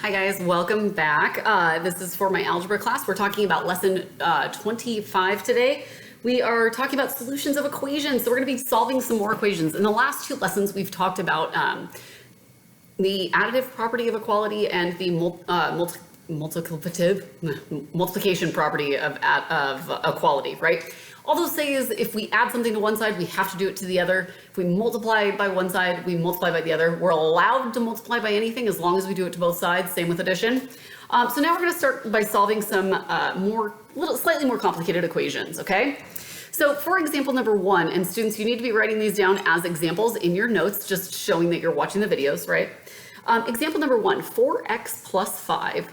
Hi guys, welcome back. This is for my algebra class. We're talking about lesson 25 today. We are talking about solutions of equations. So we're going to be solving some more equations. In the last two lessons, we've talked about the additive property of equality and the multiplication property of equality, right? All those say is if we add something to one side, we have to do it to the other. If we multiply by one side, we multiply by the other. We're allowed to multiply by anything as long as we do it to both sides. Same with addition. So now we're going to start by solving some slightly more complicated equations, okay? So for example number 1, and students, you need to be writing these down as examples in your notes, just showing that you're watching the videos, right? Example number 1, 4x plus 5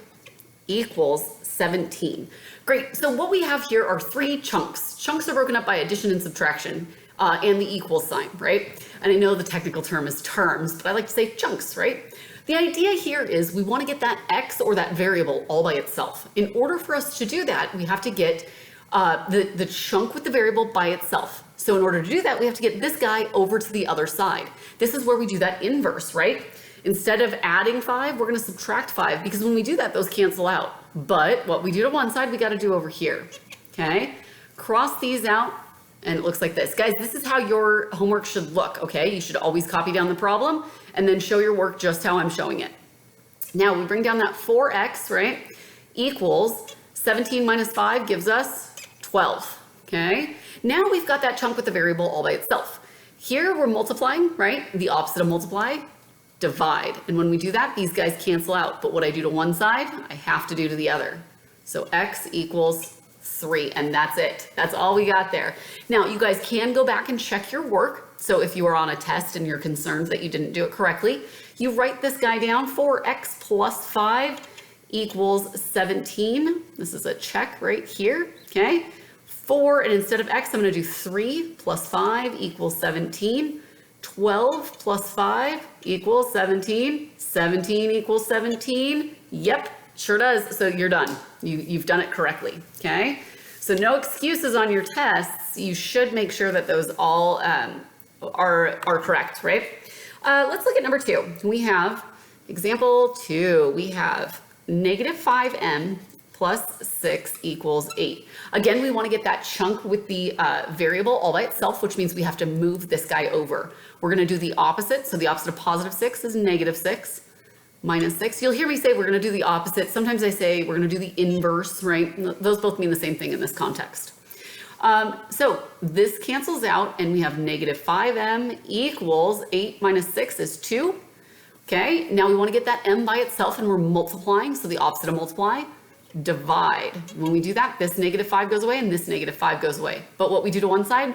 equals 17. Great, so what we have here are 3 chunks. Chunks are broken up by addition and subtraction and the equal sign, right? And I know the technical term is terms, but I like to say chunks, right? The idea here is we want to get that x or that variable all by itself. In order for us to do that, we have to get the chunk with the variable by itself. So in order to do that, we have to get this guy over to the other side. This is where we do that inverse, right? Instead of adding 5, we're going to subtract 5 because when we do that, those cancel out. But what we do to one side, we got to do over here, okay? Cross these out, and it looks like this. Guys, this is how your homework should look, okay? You should always copy down the problem and then show your work just how I'm showing it. Now, we bring down that 4x, right, equals 17 minus 5 gives us 12, okay? Now we've got that chunk with the variable all by itself. Here, we're multiplying, right? The opposite of multiply, divide. And when we do that, these guys cancel out. But what I do to one side, I have to do to the other. So x equals 3, and that's it. That's all we got there. Now, you guys can go back and check your work. So if you are on a test and you're concerned that you didn't do it correctly, you write this guy down, 4x plus 5 equals 17. This is a check right here, okay? 4, and instead of x, I'm gonna do 3 plus 5 equals 17. 12 plus 5 equals 17. 17 equals 17. Yep, sure does. So you're done. You've done it correctly, okay? So no excuses on your tests. You should make sure that those all are correct, right? Let's look at number 2. We have example 2. We have negative 5m plus 6 equals 8. Again, we want to get that chunk with the variable all by itself, which means we have to move this guy over. We're going to do the opposite. So the opposite of positive 6 is negative 6 minus 6. You'll hear me say we're going to do the opposite. Sometimes I say we're going to do the inverse, right? Those both mean the same thing in this context. So this cancels out and we have negative 5m equals 8 minus 6 is 2. Okay, now we want to get that m by itself and we're multiplying. So the opposite of multiply, divide. When we do that, this negative 5 goes away and this negative 5 goes away. But what we do to one side,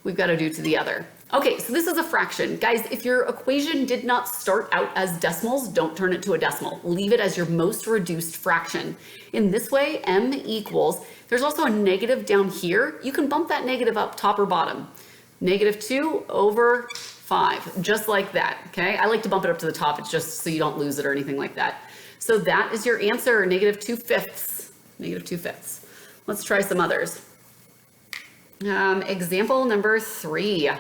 we've got to do to the other. Okay, so this is a fraction. Guys, if your equation did not start out as decimals, don't turn it to a decimal. Leave it as your most reduced fraction. In this way, m equals, there's also a negative down here. You can bump that negative up top or bottom. Negative 2 over 5, just like that, okay? I like to bump it up to the top. It's just so you don't lose it or anything like that. So that is your answer, negative 2/5. Negative 2/5. Let's try some others. Example number 3.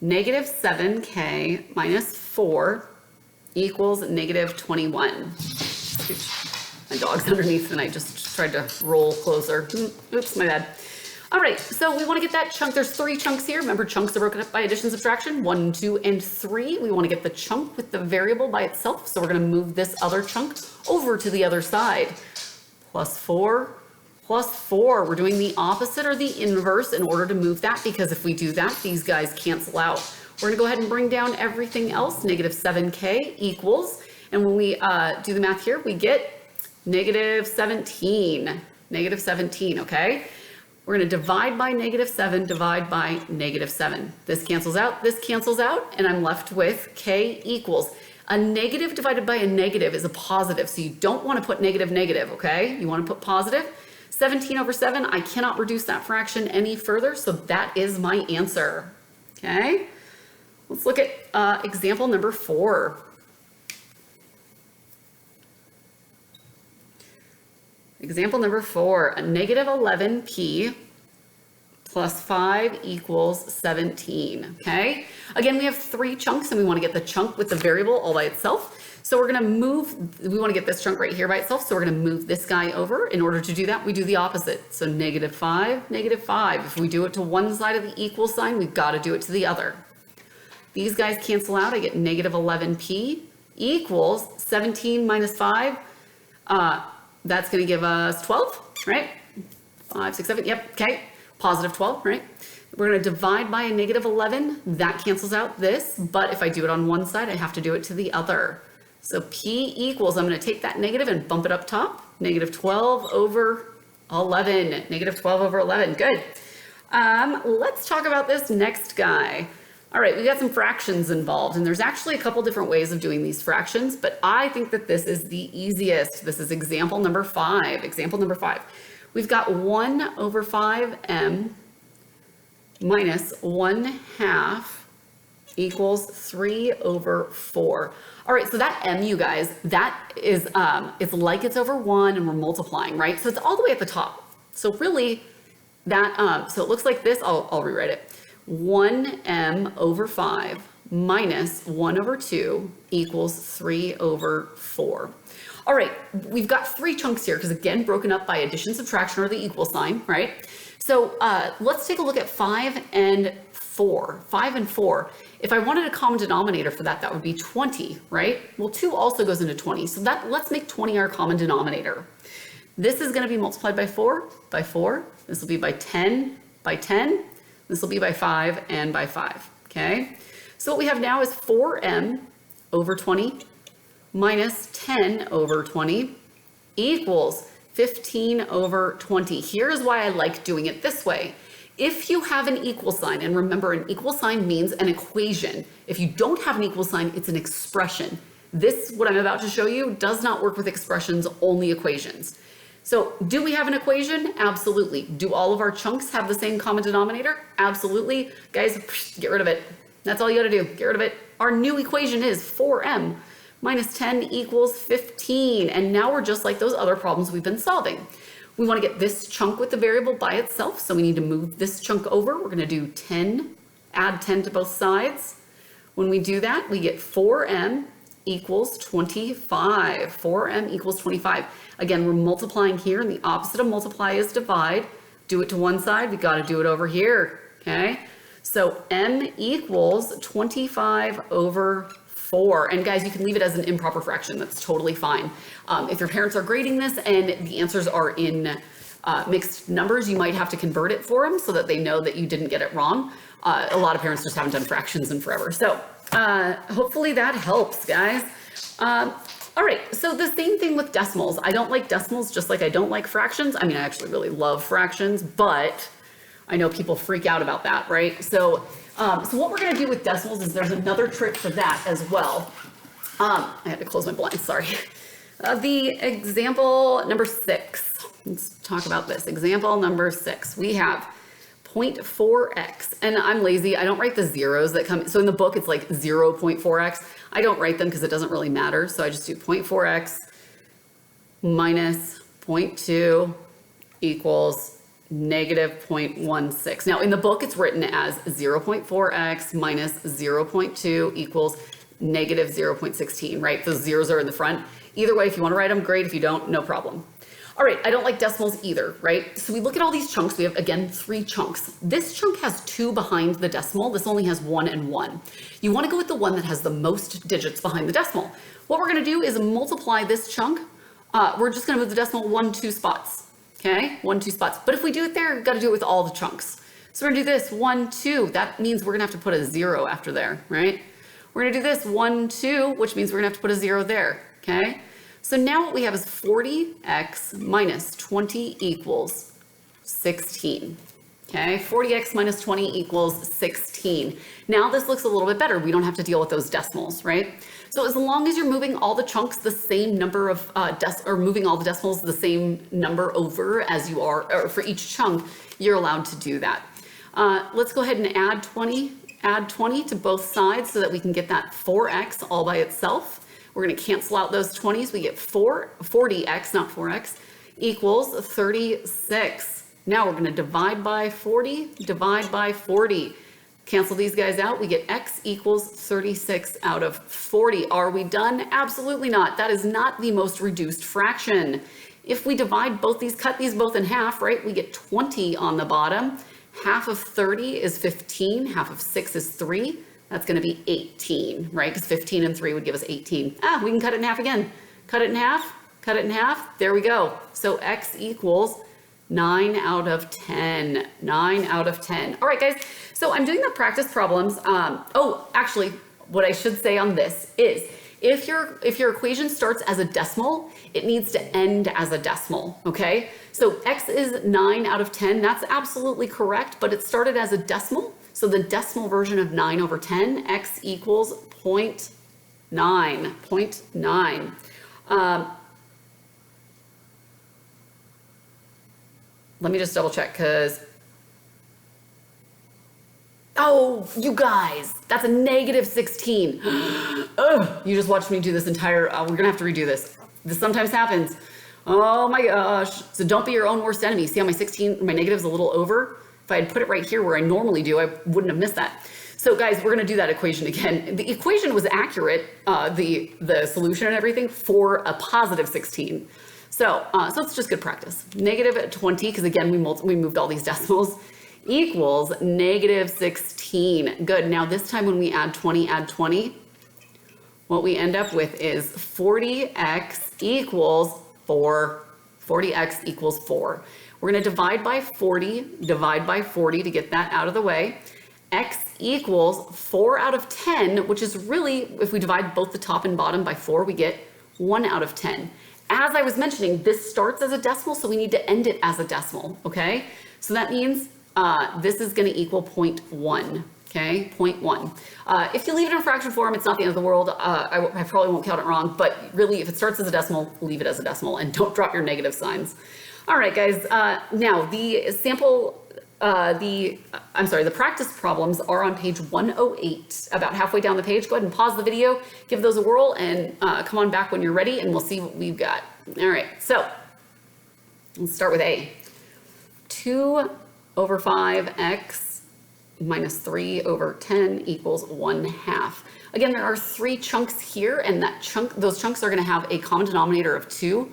Negative 7k minus 4 equals negative 21. My dog's underneath and I just tried to roll closer. Oops, my bad. All right, so we want to get that chunk. There's 3 chunks here. Remember, chunks are broken up by addition, subtraction, 1, 2, and 3. We want to get the chunk with the variable by itself. So we're going to move this other chunk over to the other side. Plus 4, plus 4. We're doing the opposite or the inverse in order to move that, because if we do that, these guys cancel out. We're going to go ahead and bring down everything else. Negative 7k equals, and when we do the math here, we get negative 17. Negative 17, okay? We're going to divide by negative 7, divide by negative 7. This cancels out, and I'm left with k equals. A negative divided by a negative is a positive, so you don't want to put negative, negative, okay? You want to put positive. 17 over 7, I cannot reduce that fraction any further, so that is my answer, okay? Let's look at example number 4. Example number 4, a negative 11p plus 5 equals 17, okay? Again, we have 3 chunks and we wanna get the chunk with the variable all by itself. So we're gonna we wanna get this chunk right here by itself, so we're gonna move this guy over. In order to do that, we do the opposite. So -5, -5. If we do it to one side of the equal sign, we've gotta do it to the other. These guys cancel out, I get -11p equals 17 minus 5. That's gonna give us 12, right? 5, 6, 7, yep, okay. Positive 12, right? We're gonna divide by a -11. That cancels out this, but if I do it on one side, I have to do it to the other. So P equals, I'm gonna take that negative and bump it up top. -12 over 11, -12 over 11, good. Let's talk about this next guy. All right, we got some fractions involved, and there's actually a couple different ways of doing these fractions, but I think that this is the easiest. This is example number 5. Example number 5. We've got 1 over 5m minus 1/2 equals 3 over 4. All right, so that m, you guys, that is, it's like it's over 1 and we're multiplying, right? So it's all the way at the top. So really, that, so it looks like this, I'll rewrite it. 1m over 5 minus 1 over 2 equals 3 over 4. All right, we've got 3 chunks here because again, broken up by addition, subtraction, or the equal sign, right? So let's take a look at 5 and 4. 5 and 4. If I wanted a common denominator for that, that would be 20, right? Well, 2 also goes into 20, so let's make 20 our common denominator. This is gonna be multiplied by 4, This will be by 10, This will be by 5 and by 5, okay? So what we have now is 4m over 20 minus 10 over 20 equals 15 over 20. Here's why I like doing it this way. If you have an equal sign, and remember an equal sign means an equation. If you don't have an equal sign, it's an expression. This, what I'm about to show you, does not work with expressions, only equations. So do we have an equation? Absolutely. Do all of our chunks have the same common denominator? Absolutely. Guys, get rid of it. That's all you gotta do, get rid of it. Our new equation is 4m minus 10 equals 15. And now we're just like those other problems we've been solving. We wanna get this chunk with the variable by itself, so we need to move this chunk over. We're gonna do 10, add 10 to both sides. When we do that, we get 4m equals 25. 4m equals 25. Again, we're multiplying here, and the opposite of multiply is divide. Do it to one side, we gotta do it over here, okay? So m equals 25 over 4. And guys, you can leave it as an improper fraction, that's totally fine. If your parents are grading this and the answers are in mixed numbers, you might have to convert it for them so that they know that you didn't get it wrong. A lot of parents just haven't done fractions in forever. So hopefully that helps, guys. All right, so the same thing with decimals. I don't like decimals just like I don't like fractions. I mean, I actually really love fractions, but I know people freak out about that, right? So, so what we're gonna do with decimals is there's another trick for that as well. I had to close my blinds, sorry. The example number 6, let's talk about this. Example number 6, we have 0.4x, and I'm lazy, I don't write the zeros that come, so in the book it's like 0.4x. I don't write them because it doesn't really matter, so I just do 0.4x minus 0.2 equals negative 0.16. Now in the book it's written as 0.4x minus 0.2 equals negative 0.16, right? Those zeros are in the front. Either way, if you want to write them, great. If you don't, no problem. All right, I don't like decimals either, right? So we look at all these chunks. We have, again, 3 chunks. This chunk has 2 behind the decimal. This only has 1 and 1. You want to go with the one that has the most digits behind the decimal. What we're going to do is multiply this chunk. We're just going to move the decimal 1, 2 spots, okay? 1, 2 spots. But if we do it there, we've got to do it with all the chunks. So we're going to do this 1, 2. That means we're going to have to put a 0 after there, right? We're going to do this 1, 2, which means we're going to have to put a 0 there, okay? So now what we have is 40x minus 20 equals 16, okay? 40x minus 20 equals 16. Now this looks a little bit better. We don't have to deal with those decimals, right? So as long as you're moving all the chunks the same number of, or moving all the decimals the same number over as you are, or for each chunk, you're allowed to do that. Let's go ahead and add 20 to both sides so that we can get that 4x all by itself. We're going to cancel out those 20s. We get 40x, not 4x, equals 36. Now we're going to divide by 40, divide by 40. Cancel these guys out. We get x equals 36 out of 40. Are we done? Absolutely not. That is not the most reduced fraction. If we divide both these, cut these both in half, right, we get 20 on the bottom. Half of 30 is 15. Half of 6 is 3. That's going to be 18, right? Because 15 and 3 would give us 18. We can cut it in half again. Cut it in half. Cut it in half. There we go. So x equals 9 out of 10. 9 out of 10. All right, guys. So I'm doing the practice problems. Actually, what I should say on this is if your equation starts as a decimal, it needs to end as a decimal, okay? So x is 9 out of 10. That's absolutely correct, but it started as a decimal. So the decimal version of 9 over 10, x equals 0.9, 0.9. Let me just double check because, oh, you guys, that's a negative 16. Oh, you just watched me do this entire, we're gonna have to redo this. This sometimes happens. Oh my gosh. So don't be your own worst enemy. See how my negative's a little over? If I had put it right here where I normally do, I wouldn't have missed that. So guys, we're gonna do that equation again. The equation was accurate, the solution and everything, for a positive 16. So it's just good practice. Negative 20, because again, we moved all these decimals, equals negative 16. Good, now this time when we add 20, what we end up with is 40x equals 4. 40x equals 4. We're gonna divide by 40 to get that out of the way. X equals 4 out of 10, which is really, if we divide both the top and bottom by 4, we get 1 out of 10. As I was mentioning, this starts as a decimal, so we need to end it as a decimal, okay? So that means this is gonna equal 0.1, okay? 0.1. If you leave it in fraction form, it's not the end of the world. I probably won't count it wrong, but really, if it starts as a decimal, leave it as a decimal and don't drop your negative signs. All right, guys, now the the practice problems are on page 108, about halfway down the page. Go ahead and pause the video, give those a whirl, and come on back when you're ready, and we'll see what we've got. All right, so let's start with A. 2 over 5x minus 3 over 10 equals 1/2. Again, there are 3 chunks here, and those chunks are going to have a common denominator of 10,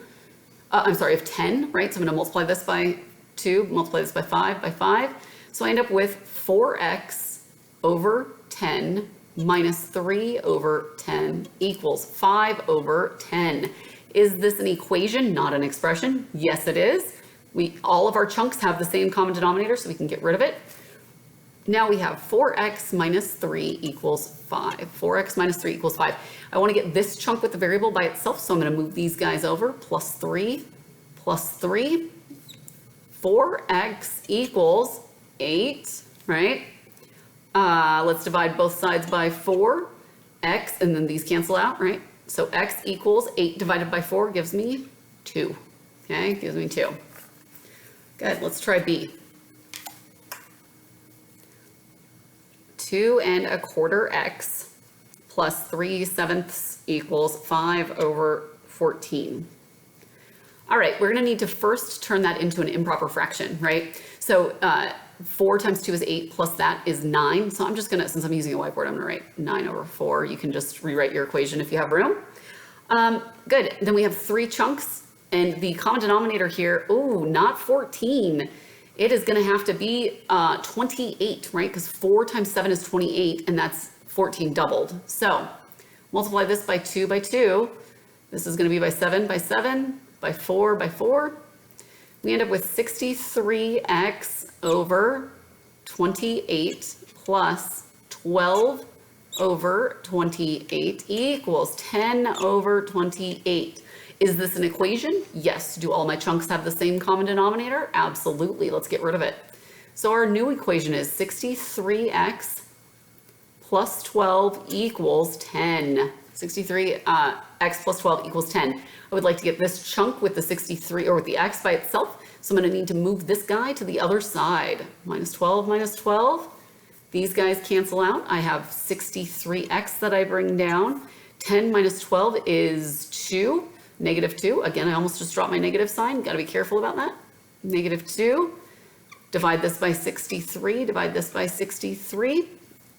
right? So I'm going to multiply this by 2, multiply this by 5. So I end up with 4x over 10 minus 3 over 10 equals 5 over 10. Is this an equation, not an expression? Yes, it is. All of our chunks have the same common denominator, so we can get rid of it. Now we have 4x minus 3 equals 5. 4x minus 3 equals 5. I want to get this chunk with the variable by itself, so I'm going to move these guys over. Plus 3, 4x equals 8, right? Let's divide both sides by 4. X, and then these cancel out, right? So x equals 8 divided by 4 gives me 2. Okay, gives me 2. Good, let's try B. 2 1/4 x plus 3/7 equals 5 over 14. All right, we're gonna need to first turn that into an improper fraction, right? So 4 times 2 is 8, plus that is 9. So I'm just gonna, since I'm using a whiteboard, I'm gonna write 9 over 4. You can just rewrite your equation if you have room. Good, then we have 3 chunks, and the common denominator here, ooh, not 14. It is gonna have to be 28, right? Because 4 times 7 is 28, and that's 14 doubled. So multiply this by 2 by 2. This is gonna be by 7 by 7, by 4 by 4. We end up with 63x over 28 plus 12 over 28 equals 10 over 28. Is this an equation? Yes. Do all my chunks have the same common denominator? Absolutely. Let's get rid of it. So our new equation is 63x plus 12 equals 10. 63x plus 12 equals 10. I would like to get this chunk with the 63, or with the x by itself. So I'm going to need to move this guy to the other side. Minus 12 minus 12. These guys cancel out. I have 63x that I bring down. 10 minus 12 is 2. Negative 2. Again, I almost just dropped my negative sign. Got to be careful about that. Negative 2. divide this by 63, divide this by 63,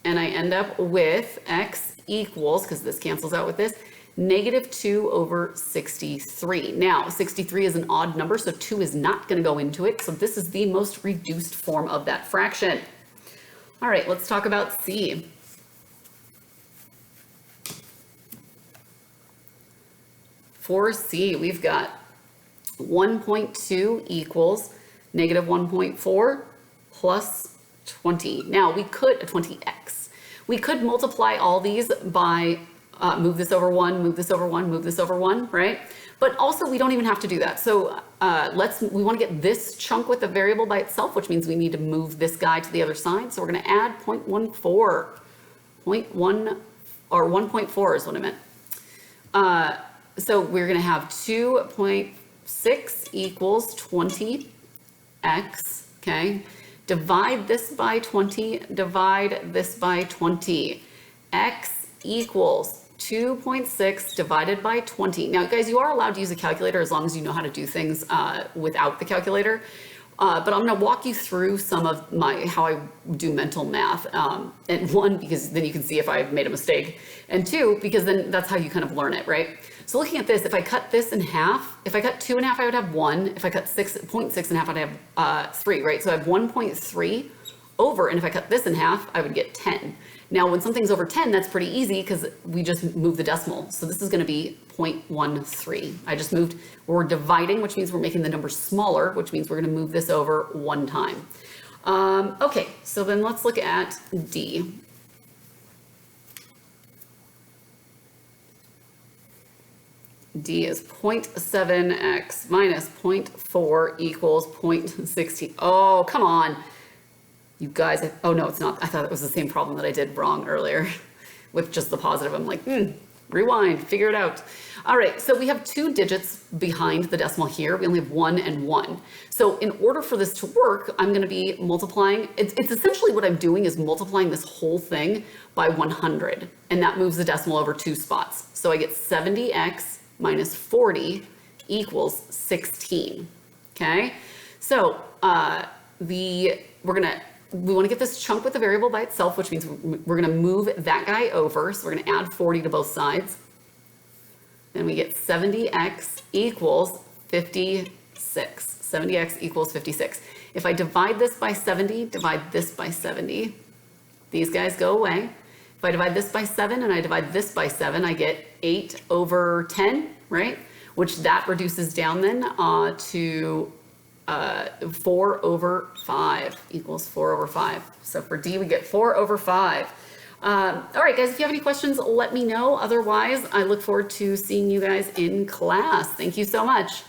and I end up with x equals, because this cancels out with this, negative 2 over 63. Now, 63 is an odd number, so 2 is not going to go into it, so this is the most reduced form of that fraction. All right, let's talk about C. For C, we've got 1.2 equals negative 1.4 plus 20. Now we could, 20x. We could multiply all these by, move this over 1, move this over 1, move this over 1, right? But also we don't even have to do that. So we want to get this chunk with a variable by itself, which means we need to move this guy to the other side. So we're going to add 0.14, 0.1, or 1.4 is what I meant. So we're going to have 2.6 equals 20x, okay? Divide this by 20, divide this by 20. X equals 2.6 divided by 20. Now, guys, you are allowed to use a calculator as long as you know how to do things without the calculator. But I'm going to walk you through some of how I do mental math. And one, because then you can see if I've made a mistake. And two, because then that's how you kind of learn it, right? So looking at this, if I cut this in half, if I cut 2 in half, I would have 1. If I cut 0.6 in half, I'd have 3, right? So I have 1.3 over, and if I cut this in half, I would get 10. Now, when something's over 10, that's pretty easy because we just move the decimal. So this is going to be 0.13. We're dividing, which means we're making the number smaller, which means we're going to move this over 1 time. Okay, so then let's look at D. D is 0.7x minus 0.4 equals 0.16. Oh, come on. You guys, oh no, it's not. I thought it was the same problem that I did wrong earlier with just the positive. I'm like, rewind, figure it out. All right, so we have 2 digits behind the decimal here. We only have 1 and 1. So in order for this to work, I'm going to be multiplying. It's essentially what I'm doing is multiplying this whole thing by 100, and that moves the decimal over 2 spots. So I get 70x minus 40 equals 16. Okay, so we want to get this chunk with the variable by itself, which means we're going to move that guy over. So we're going to add 40 to both sides. Then we get 70x equals 56. 70x equals 56. If I divide this by 70, divide this by 70, these guys go away. If I divide this by 7 and I divide this by 7, I get 8 over 10, right? Which that reduces down then to 4 over 5 equals 4 over 5. So for D, we get 4 over 5. All right, guys, if you have any questions, let me know. Otherwise, I look forward to seeing you guys in class. Thank you so much.